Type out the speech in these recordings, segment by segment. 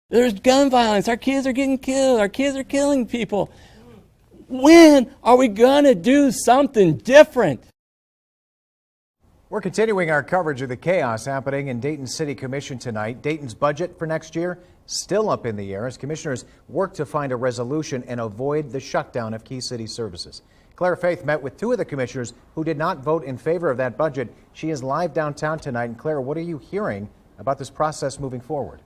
There's gun violence. Our kids are getting killed. Our kids are killing people. When are we going to do something different? We're continuing our coverage of the chaos happening in Dayton City Commission tonight. Dayton's budget for next year still up in the air as commissioners work to find a resolution and avoid the shutdown of key city services. Claire Faith met with two of the commissioners who did not vote in favor of that budget. She is live downtown tonight. And Claire, what are you hearing about this process moving forward?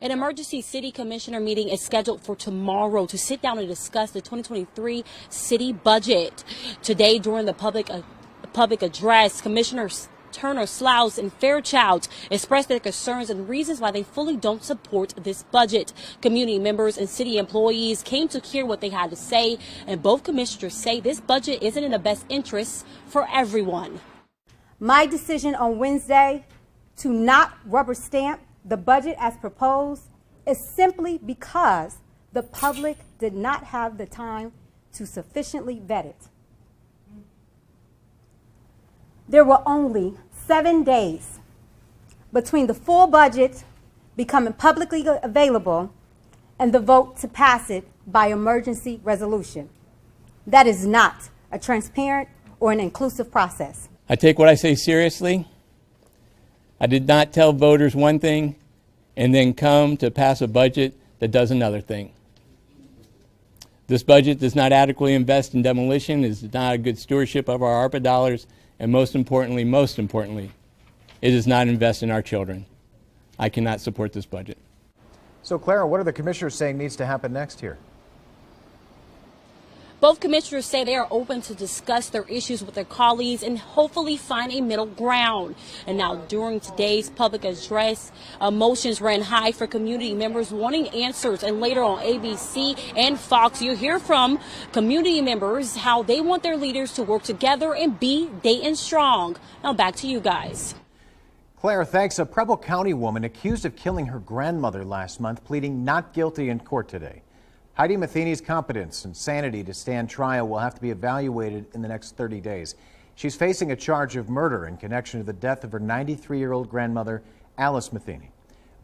An emergency city commissioner meeting is scheduled for tomorrow to sit down and discuss the 2023 city budget. Today, during the public address, Commissioners Turner, Slouts, and Fairchild expressed their concerns and reasons why they fully don't support this budget. Community members and city employees came to hear what they had to say, and both commissioners say this budget isn't in the best interests for everyone. My decision on Wednesday to not rubber stamp the budget as proposed is simply because the public did not have the time to sufficiently vet it. There were only 7 days between the full budget becoming publicly available and the vote to pass it by emergency resolution. That is not a transparent or an inclusive process. I take what I say seriously. I did not tell voters one thing and then come to pass a budget that does another thing. This budget does not adequately invest in demolition, is not a good stewardship of our ARPA dollars, and most importantly, it does not invest in our children. I cannot support this budget. So, Clara, what are the commissioners saying needs to happen next here? Both commissioners say they are open to discuss their issues with their colleagues and hopefully find a middle ground. And now during today's public address, emotions ran high for community members wanting answers. And later on ABC and Fox, you'll hear from community members how they want their leaders to work together and be Dayton strong. Now back to you guys. Claire, thanks. A Preble County woman accused of killing her grandmother last month pleading not guilty in court today. Heidi Matheny's competence and sanity to stand trial will have to be evaluated in the next 30 days. She's facing a charge of murder in connection to the death of her 93-year-old grandmother, Alice Matheny.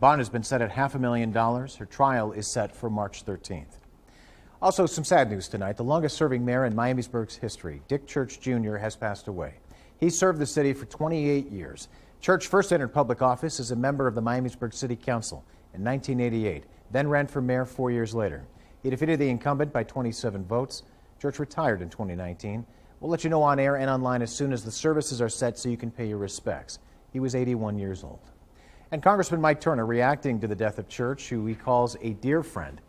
Bond has been set at $500,000. Her trial is set for March 13th. Also, some sad news tonight. The longest-serving mayor in Miamisburg's history, Dick Church Jr., has passed away. He served the city for 28 years. Church first entered public office as a member of the Miamisburg City Council in 1988, then ran for mayor 4 years later. He defeated the incumbent by 27 votes. Church retired in 2019. We'll let you know on air and online as soon as the services are set so you can pay your respects. He was 81 years old. And Congressman Mike Turner reacting to the death of Church, who he calls a dear friend.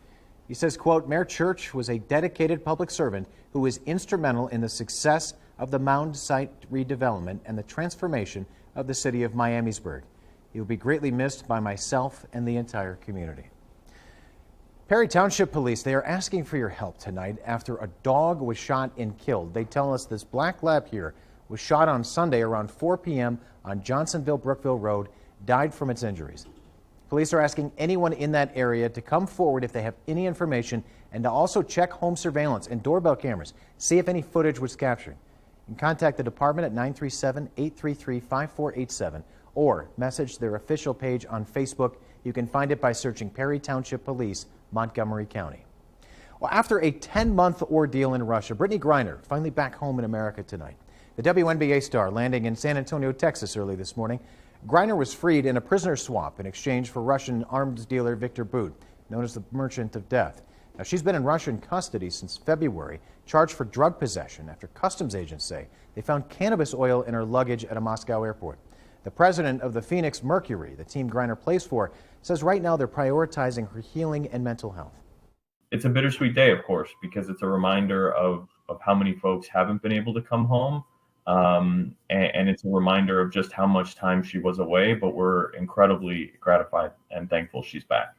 He says, quote, Mayor Church was a dedicated public servant who was instrumental in the success of the Mound site redevelopment and the transformation of the city of Miamisburg. He will be greatly missed by myself and the entire community. Perry Township Police, they are asking for your help tonight after a dog was shot and killed. They tell us this black lab here was shot on Sunday around 4 p.m. on Johnsonville-Brookville Road, died from its injuries. Police are asking anyone in that area to come forward if they have any information and to also check home surveillance and doorbell cameras, see if any footage was captured. You can contact the department at 937-833-5487 or message their official page on Facebook. You can find it by searching Perry Township Police, Montgomery County. Well, after a 10-month ordeal in Russia, Brittany Griner finally back home in America tonight. The WNBA star landing in San Antonio, Texas early this morning. Griner was freed in a prisoner swap in exchange for Russian arms dealer Victor Bout, known as the Merchant of Death. Now, she's been in Russian custody since February, charged for drug possession after customs agents say they found cannabis oil in her luggage at a Moscow airport. The president of the Phoenix Mercury, the team Griner plays for, says right now they're prioritizing her healing and mental health. It's a bittersweet day, of course, because it's a reminder of how many folks haven't been able to come home. And it's a reminder of just how much time she was away, but we're incredibly gratified and thankful she's back.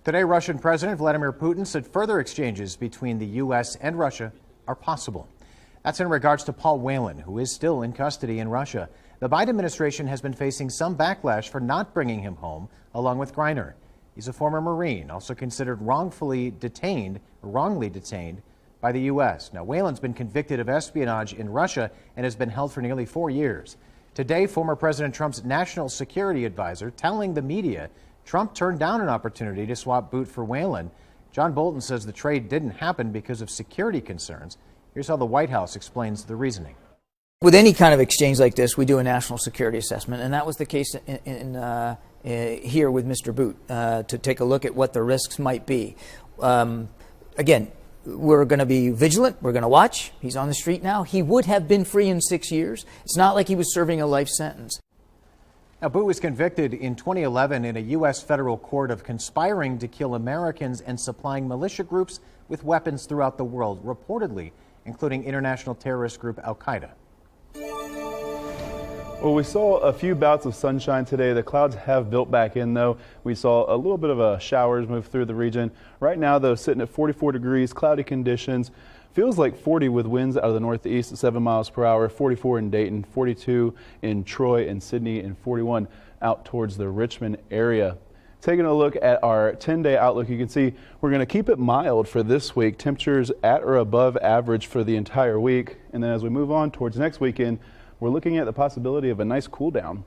Today, Russian President Vladimir Putin said further exchanges between the U.S. and Russia are possible. That's in regards to Paul Whelan, who is still in custody in Russia. The Biden administration has been facing some backlash for not bringing him home, along with Griner. He's a former Marine, also considered wrongly detained by the U.S. Now, Whelan's been convicted of espionage in Russia and has been held for nearly 4 years. Today, former President Trump's national security advisor telling the media Trump turned down an opportunity to swap Boot for Whalen. John Bolton says the trade didn't happen because of security concerns. Here's how the White House explains the reasoning. With any kind of exchange like this, we do a national security assessment, and that was the case here with Mr. Boot, to take a look at what the risks might be. Again, we're going to be vigilant. We're going to watch. He's on the street now. He would have been free in 6 years. It's not like he was serving a life sentence. Now, Boot was convicted in 2011 in a U.S. federal court of conspiring to kill Americans and supplying militia groups with weapons throughout the world, reportedly including international terrorist group Al-Qaeda. Well, we saw a few bouts of sunshine today. The clouds have built back in, though. We saw a little bit of showers move through the region. Right now, though, sitting at 44 degrees, cloudy conditions. Feels like 40 with winds out of the northeast at 7 miles per hour, 44 in Dayton, 42 in Troy and Sydney, and 41 out towards the Richmond area. Taking a look at our 10-day outlook, you can see we're going to keep it mild for this week. Temperatures at or above average for the entire week. And then as we move on towards next weekend, we're looking at the possibility of a nice cool down.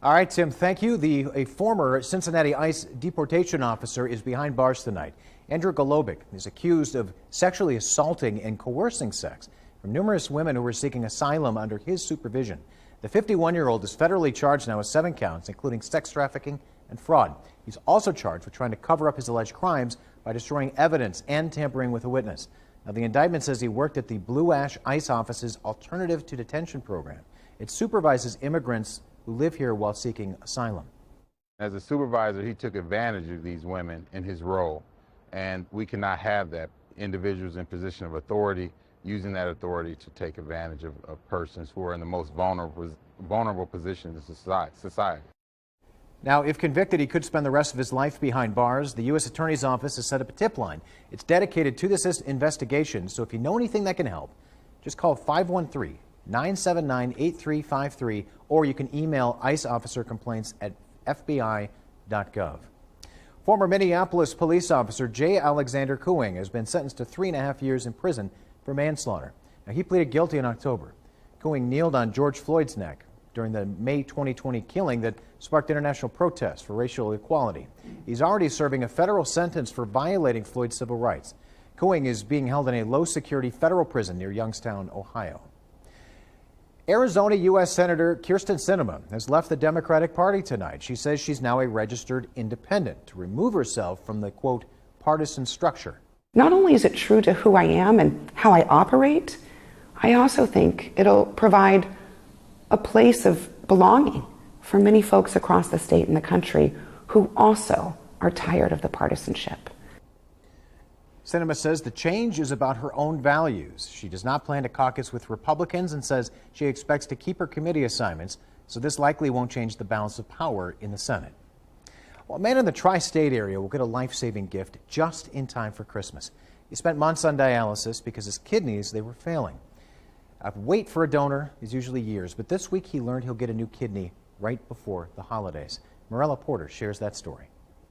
All right, Tim, thank you. A former Cincinnati ICE deportation officer is behind bars tonight. Andrew Golobic is accused of sexually assaulting and coercing sex from numerous women who were seeking asylum under his supervision. The 51-year-old is federally charged now with 7 counts, including sex trafficking and fraud. He's also charged with trying to cover up his alleged crimes by destroying evidence and tampering with a witness. Now, the indictment says he worked at the Blue Ash ICE office's Alternative to Detention program. It supervises immigrants who live here while seeking asylum. As a supervisor, he took advantage of these women in his role, and we cannot have that. Individuals in position of authority using that authority to take advantage of persons who are in the most vulnerable positions in society. Now, if convicted, he could spend the rest of his life behind bars. The U.S. Attorney's Office has set up a tip line. It's dedicated to this investigation, so if you know anything that can help, just call 513-979-8353, or you can email ICE officer complaints at fbi.gov. Former Minneapolis police officer J. Alexander Kueng has been sentenced to 3.5 years in prison for manslaughter. Now, he pleaded guilty in October. Kueng kneeled on George Floyd's neck during the May 2020 killing that sparked international protests for racial equality. He's already serving a federal sentence for violating Floyd's civil rights. Kueng is being held in a low-security federal prison near Youngstown, Ohio. Arizona U.S. Senator Kyrsten Sinema has left the Democratic Party tonight. She says she's now a registered independent to remove herself from the, quote, partisan structure. Not only is it true to who I am and how I operate, I also think it'll provide a place of belonging for many folks across the state and the country who also are tired of the partisanship. Sinema says the change is about her own values. She does not plan to caucus with Republicans and says she expects to keep her committee assignments, so this likely won't change the balance of power in the Senate. Well, a man in the tri-state area will get a life-saving gift just in time for Christmas. He spent months on dialysis because his kidneys, they were failing. Wait for a donor is usually years, but this week he learned he'll get a new kidney right before the holidays. Marella Porter shares that story.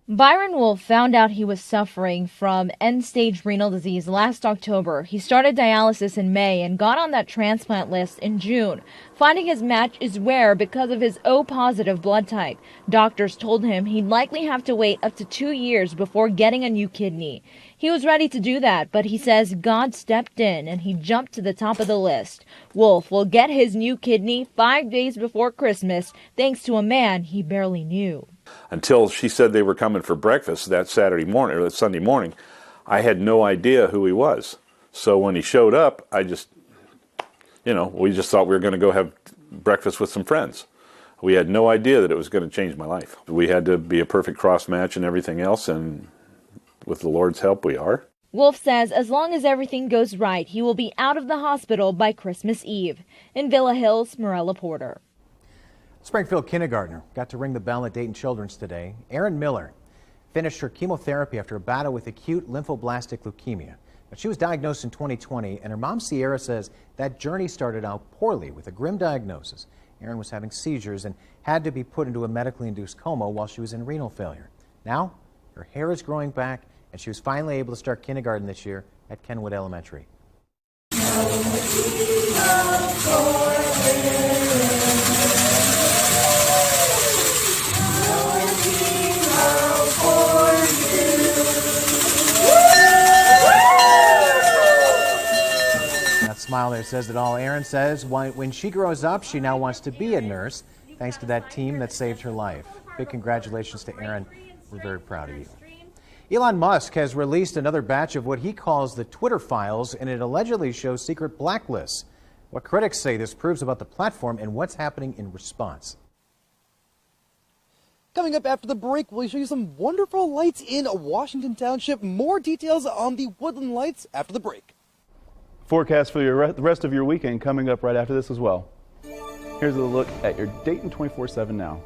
Byron Wolf found out he was suffering from end-stage renal disease last October. He started dialysis in May and got on that transplant list in June. Finding his match is rare because of his O-positive blood type. Doctors told him he'd likely have to wait up to 2 years before getting a new kidney. He was ready to do that, but he says God stepped in and he jumped to the top of the list. Wolf will get his new kidney 5 days before Christmas, thanks to a man he barely knew. Until she said they were coming for breakfast that Saturday morning or that Sunday morning, I had no idea who he was. So when he showed up, we just thought we were going to go have breakfast with some friends. We had no idea that it was going to change my life. We had to be a perfect cross match and everything else, and with the Lord's help, we are. Wolf says as long as everything goes right, he will be out of the hospital by Christmas Eve. In Villa Hills, Marella Porter. Springfield kindergartner got to ring the bell at Dayton Children's today. Erin Miller finished her chemotherapy after a battle with acute lymphoblastic leukemia. But she was diagnosed in 2020, and her mom, Sierra, says that journey started out poorly with a grim diagnosis. Erin was having seizures and had to be put into a medically induced coma while she was in renal failure. Now, her hair is growing back, and she was finally able to start kindergarten this year at Kenwood Elementary. father says that all Erin says when she grows up, she now wants to be a nurse, thanks to that team that saved her life. Big congratulations to Erin. We're very proud of you. Elon Musk has released another batch of what he calls the Twitter files, and it allegedly shows secret blacklists. What critics say this proves about the platform and what's happening in response. Coming up after the break, we'll show you some wonderful lights in Washington Township. More details on the Woodland lights after the break. Forecast for the rest of your weekend coming up right after this as well. Here's a look at your Dayton 24/7 now.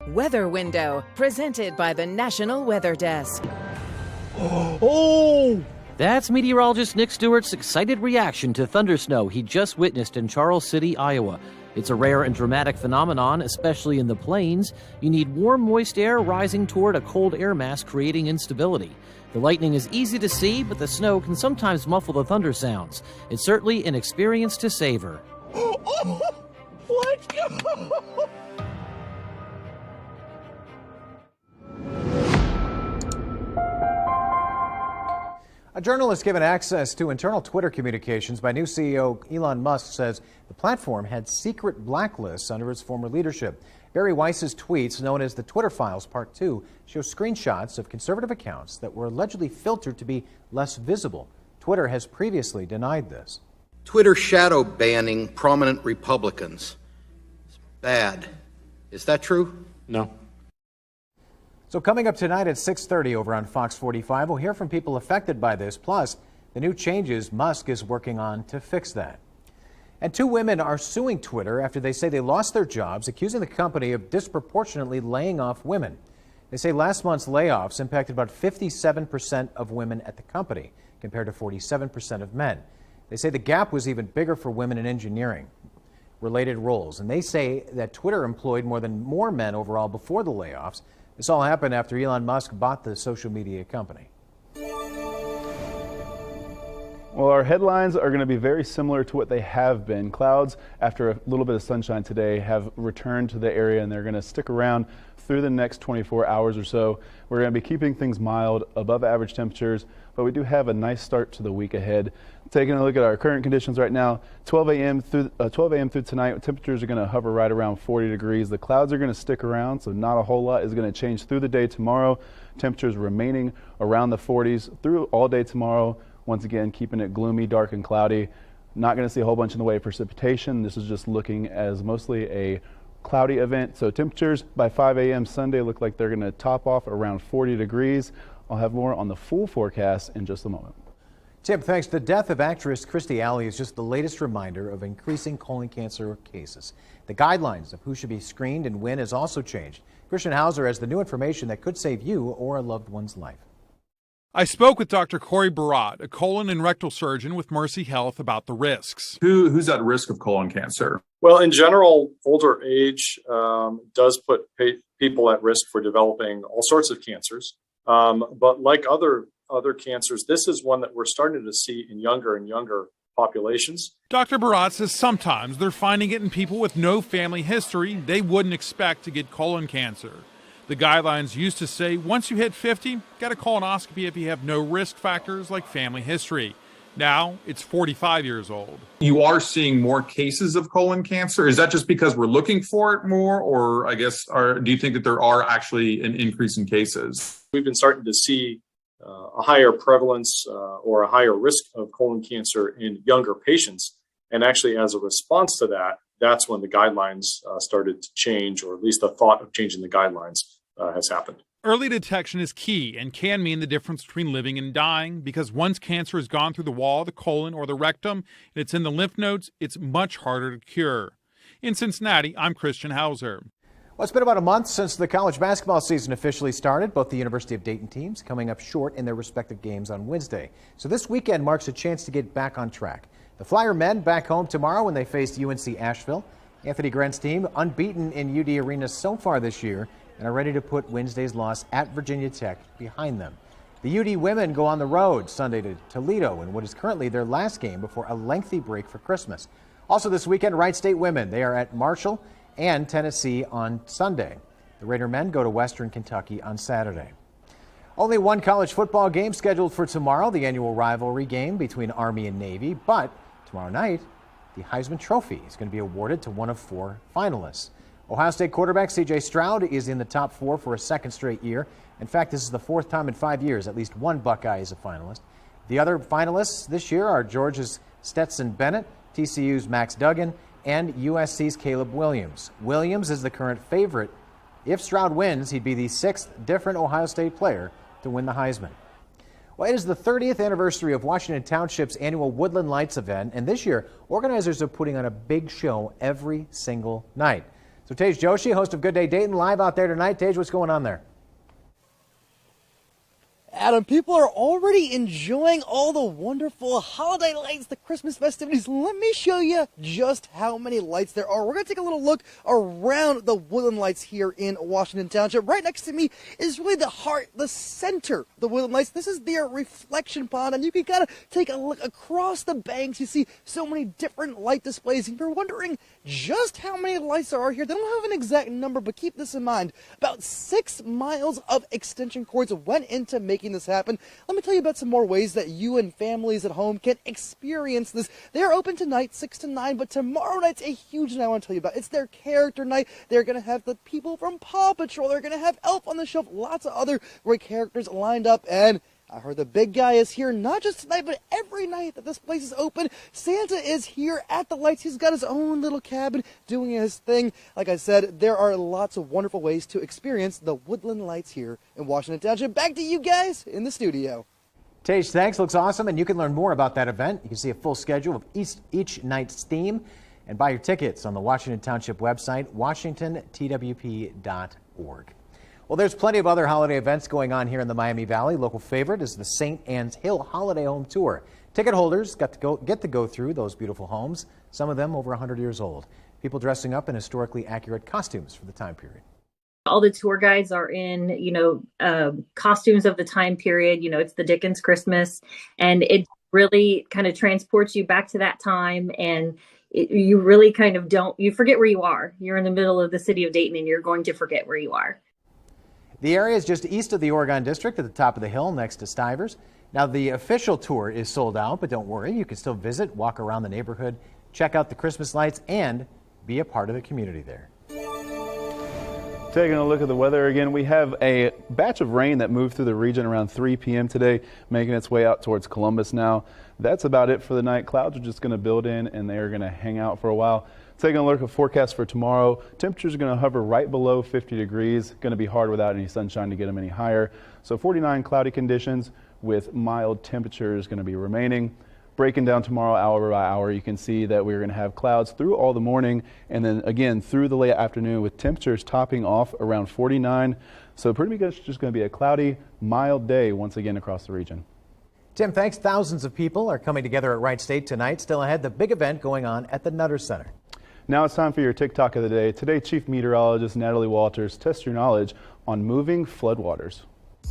Weather Window, presented by the National Weather Desk. Oh! That's meteorologist Nick Stewart's excited reaction to thundersnow he just witnessed in Charles City, Iowa. It's a rare and dramatic phenomenon, especially in the plains. You need warm, moist air rising toward a cold air mass, creating instability. The lightning is easy to see, but the snow can sometimes muffle the thunder sounds. It's certainly an experience to savor. Let's go! A journalist given access to internal Twitter communications by new CEO Elon Musk says the platform had secret blacklists under its former leadership. Barry Weiss's tweets, known as the Twitter Files Part 2, show screenshots of conservative accounts that were allegedly filtered to be less visible. Twitter has previously denied this. Twitter shadow banning prominent Republicans. It's bad. Is that true? No. So coming up tonight at 6:30 over on Fox 45, we'll hear from people affected by this, plus the new changes Musk is working on to fix that. And two women are suing Twitter after they say they lost their jobs, accusing the company of disproportionately laying off women. They say last month's layoffs impacted about 57% of women at the company, compared to 47% of men. They say the gap was even bigger for women in engineering related roles, and they say that Twitter employed more men overall before the layoffs. This all happened after Elon Musk bought the social media company. Well, our headlines are going to be very similar to what they have been. Clouds, after a little bit of sunshine today, have returned to the area, and they're going to stick around through the next 24 hours or so. We're going to be keeping things mild, above average temperatures, but we do have a nice start to the week ahead. Taking a look at our current conditions right now, 12 a.m. through tonight, temperatures are going to hover right around 40 degrees. The clouds are going to stick around, so not a whole lot is going to change through the day tomorrow. Temperatures remaining around the 40s through all day tomorrow. Once again, keeping it gloomy, dark, and cloudy. Not going to see a whole bunch in the way of precipitation. This is just looking as mostly a cloudy event. So temperatures by 5 a.m. Sunday look like they're going to top off around 40 degrees. I'll have more on the full forecast in just a moment. Tim, thanks. The death of actress Kirstie Alley is just the latest reminder of increasing colon cancer cases. The guidelines of who should be screened and when has also changed. Christian Hauser has the new information that could save you or a loved one's life. I spoke with Dr. Corey Barat, a colon and rectal surgeon with Mercy Health, about the risks. Who's at risk of colon cancer? Well, in general, older age does put people at risk for developing all sorts of cancers. But like other cancers, this is one that we're starting to see in younger and younger populations. Dr. Barat says sometimes they're finding it in people with no family history they wouldn't expect to get colon cancer. The guidelines used to say once you hit 50, get a colonoscopy if you have no risk factors like family history. Now it's 45 years old. You are seeing more cases of colon cancer. Is that just because we're looking for it more, or I guess, do you think that there are actually an increase in cases? We've been starting to see a higher prevalence or a higher risk of colon cancer in younger patients. And actually, as a response to that, that's when the guidelines started to change, or at least the thought of changing the guidelines has happened. Early detection is key and can mean the difference between living and dying, because once cancer has gone through the wall, the colon, or the rectum, and it's in the lymph nodes, it's much harder to cure. In Cincinnati, I'm Christian Hauser. Well, it's been about a month since the college basketball season officially started. Both the University of Dayton teams coming up short in their respective games on Wednesday. So this weekend marks a chance to get back on track. The Flyer men back home tomorrow when they face UNC Asheville. Anthony Grant's team unbeaten in UD Arena so far this year and are ready to put Wednesday's loss at Virginia Tech behind them. The UD women go on the road Sunday to Toledo in what is currently their last game before a lengthy break for Christmas. Also this weekend, Wright State women, they are at Marshall and Tennessee on Sunday. The Raider men go to Western Kentucky on Saturday. Only one college football game scheduled for tomorrow, the annual rivalry game between Army and Navy, but tomorrow night, the Heisman Trophy is going to be awarded to one of 4 finalists. Ohio State quarterback C.J. Stroud is in the top 4 for a second straight year. In fact, this is the 4th time in 5 years at least one Buckeye is a finalist. The other finalists this year are Georgia's Stetson Bennett, TCU's Max Duggan, and USC's Caleb Williams. Williams is the current favorite. If Stroud wins, he'd be the 6th different Ohio State player to win the Heisman. Well, it is the 30th anniversary of Washington Township's annual Woodland Lights event, and this year, organizers are putting on a big show every single night. So Tej Joshi, host of Good Day Dayton, live out there tonight. Tej, what's going on there? Adam, people are already enjoying all the wonderful holiday lights, the Christmas festivities. Let me show you just how many lights there are. We're going to take a little look around the Woodland Lights here in Washington Township. Right next to me is really the heart, the center of the Woodland Lights. This is their reflection pond, and you can kind of take a look across the banks. You see so many different light displays, and you're wondering just how many lights there are here. They don't have an exact number, but keep this in mind. About 6 miles of extension cords went into making this happen. Let me tell you about some more ways that you and families at home can experience this. They're open tonight 6 to 9, but tomorrow night's a huge night I want to tell you about. It's their character night. They're going to have the people from Paw Patrol. They're going to have Elf on the Shelf, lots of other great characters lined up, and I heard the big guy is here not just tonight, but every night that this place is open. Santa is here at the lights. He's got his own little cabin doing his thing. Like I said, there are lots of wonderful ways to experience the Woodland Lights here in Washington Township. Back to you guys in the studio. Tej, thanks. Looks awesome. And you can learn more about that event. You can see a full schedule of each night's theme and buy your tickets on the Washington Township website, washingtontwp.org. Well, there's plenty of other holiday events going on here in the Miami Valley. Local favorite is the St. Anne's Hill Holiday Home Tour. Ticket holders get to go through those beautiful homes, some of them over 100 years old. People dressing up in historically accurate costumes for the time period. All the tour guides are in, costumes of the time period. It's the Dickens Christmas, and it's really kind of transports you back to that time, and you really kind of you forget where you are. You're in the middle of the city of Dayton and you're going to forget where you are. The area is just east of the Oregon District at the top of the hill next to Stivers. Now, the official tour is sold out, but don't worry, you can still visit, walk around the neighborhood, check out the Christmas lights, and be a part of the community there. Taking a look at the weather again, we have a batch of rain that moved through the region around 3 p.m. today, making its way out towards Columbus now. That's about it for the night. Clouds are just going to build in and they're going to hang out for a while. Taking a look at forecast for tomorrow, temperatures are going to hover right below 50 degrees. Going to be hard without any sunshine to get them any higher. So 49 cloudy conditions with mild temperatures going to be remaining. Breaking down tomorrow hour by hour, you can see that we're going to have clouds through all the morning and then again through the late afternoon with temperatures topping off around 49. So pretty much just going to be a cloudy, mild day once again across the region. Tim, thanks. Thousands of people are coming together at Wright State tonight. Still ahead, the big event going on at the Nutter Center. Now it's time for your TikTok of the day. Today, Chief Meteorologist Natalie Walters tests your knowledge on moving floodwaters.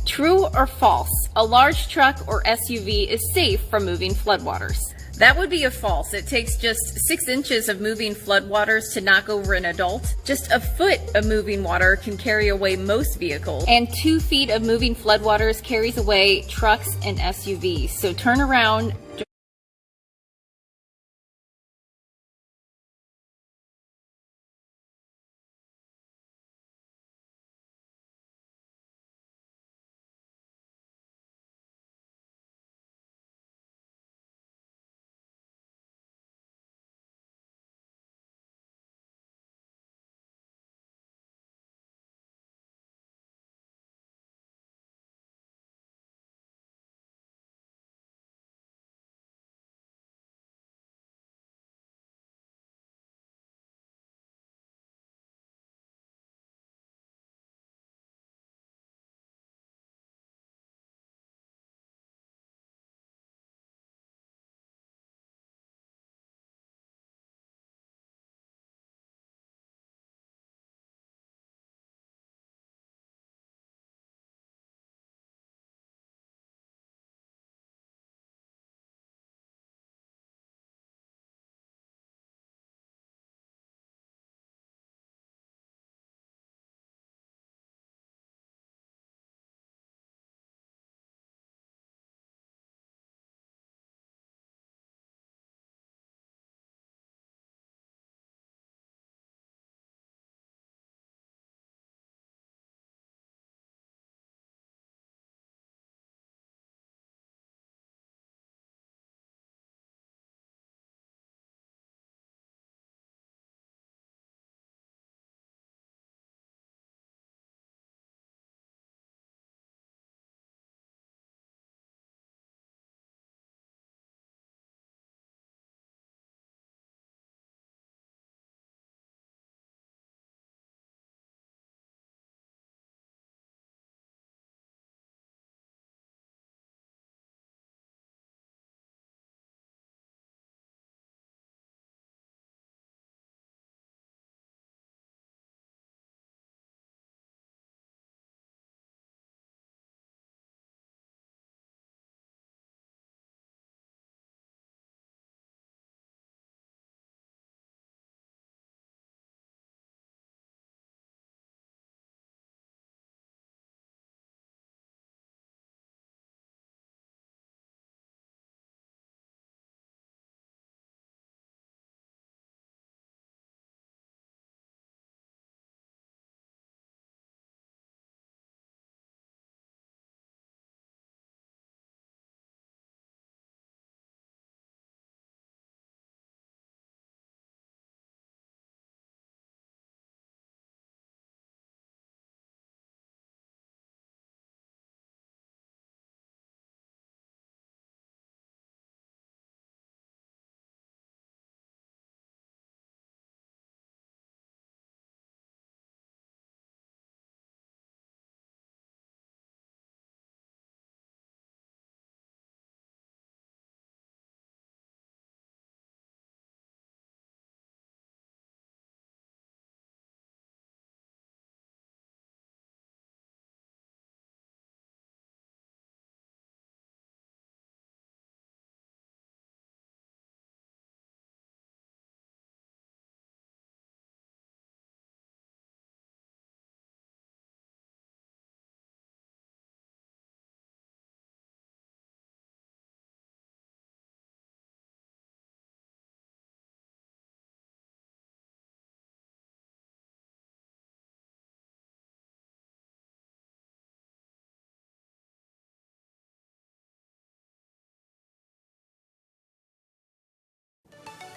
True or false? A large truck or SUV is safe from moving floodwaters. That would be a false. It takes just 6 inches of moving floodwaters to knock over an adult. Just a foot of moving water can carry away most vehicles. And 2 feet of moving floodwaters carries away trucks and SUVs. So turn around,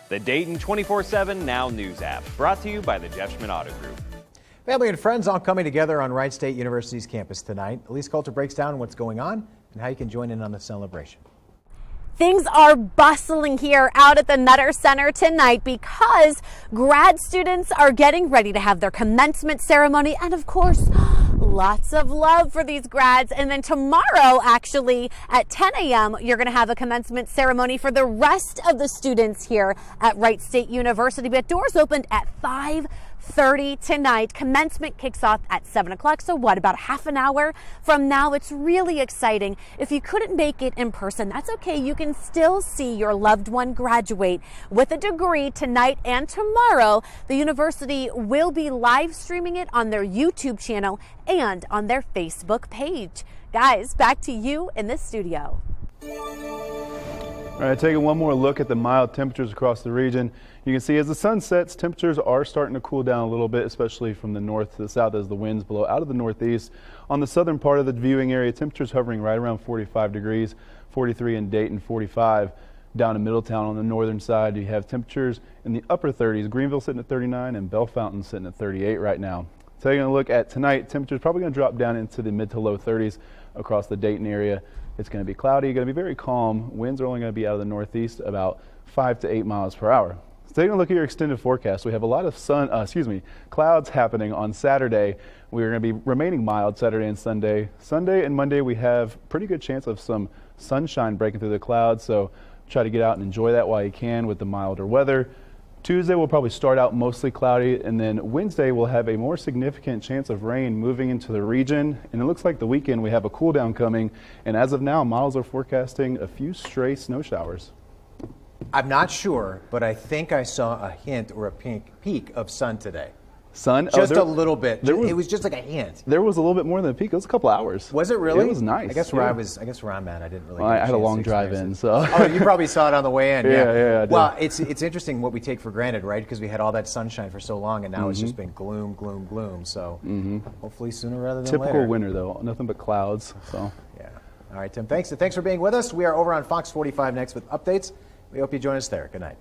The Dayton 24/7 Now News app, brought to you by the Jeff Schmidt Auto Group. Family and friends all coming together on Wright State University's campus tonight. Elise Coulter breaks down what's going on and how you can join in on the celebration. Things are bustling here out at the Nutter Center tonight because grad students are getting ready to have their commencement ceremony, and of course, lots of love for these grads. And then tomorrow, actually, at 10 a.m., you're going to have a commencement ceremony for the rest of the students here at Wright State University. But doors opened at 5:30 tonight. Commencement kicks off at 7 o'clock. So what, about half an hour from now? It's really exciting. If you couldn't make it in person, that's okay. You can still see your loved one graduate with a degree tonight and tomorrow. The university will be live streaming it on their YouTube channel and on their Facebook page. Guys, back to you in the studio. All right, taking one more look at the mild temperatures across the region. You can see as the sun sets, temperatures are starting to cool down a little bit, especially from the north to the south as the winds blow out of the northeast. On the southern part of the viewing area, temperatures hovering right around 45 degrees, 43 in Dayton, 45 down in Middletown. On the northern side, you have temperatures in the upper 30s. Greenville sitting at 39 and Bellefontaine sitting at 38 right now. Taking a look at tonight, temperatures probably going to drop down into the mid to low 30s across the Dayton area. It's going to be cloudy, going to be very calm. Winds are only going to be out of the northeast about 5 to 8 miles per hour. So taking a look at your extended forecast, we have a lot of clouds happening on Saturday. We're going to be remaining mild Saturday and Sunday. Sunday and Monday we have pretty good chance of some sunshine breaking through the clouds, so try to get out and enjoy that while you can with the milder weather. Tuesday will probably start out mostly cloudy, and then Wednesday we'll have a more significant chance of rain moving into the region. And it looks like the weekend we have a cool down coming, and as of now, models are forecasting a few stray snow showers. I'm not sure, but I think I saw a hint or a peak of sun today. Sun? Just a little bit. It was just like a hint. There was a little bit more than a peak. It was a couple hours. Was it really? It was nice. I guess where I'm at, I didn't really. Well, I had a long drive in, so. Oh, you probably saw it on the way in. Yeah, I did. Well, it's interesting what we take for granted, right? Because we had all that sunshine for so long, and now it's just been gloom, gloom, gloom. So hopefully sooner rather than later. Typical winter, though. Nothing but clouds. So. Yeah. All right, Tim. Thanks for being with us. We are over on Fox 45 next with updates. We hope you join us there. Good night.